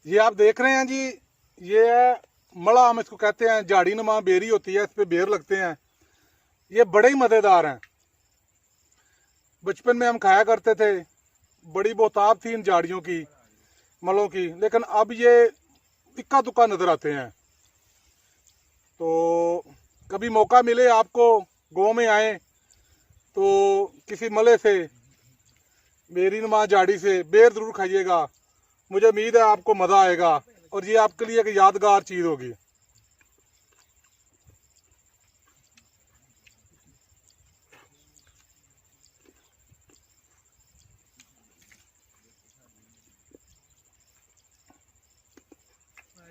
ये आप देख रहे हैं जी, ये है मड़ा, हम इसको कहते हैं। झाड़ी नुमा बेरी होती है, इस पे बेर लगते हैं। ये बड़े ही मज़ेदार हैं। बचपन में हम खाया करते थे, बड़ी बहुतायत थी इन झाड़ियों की, मलों की। लेकिन अब ये इक्का दुक्का नजर आते हैं। तो कभी मौका मिले आपको, गाँव में आए तो किसी मले से, बेरी नुमा झाड़ी से बेर जरूर खाइएगा। मुझे उम्मीद है आपको मज़ा आएगा और ये आपके लिए एक यादगार चीज़ होगी।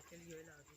चलिए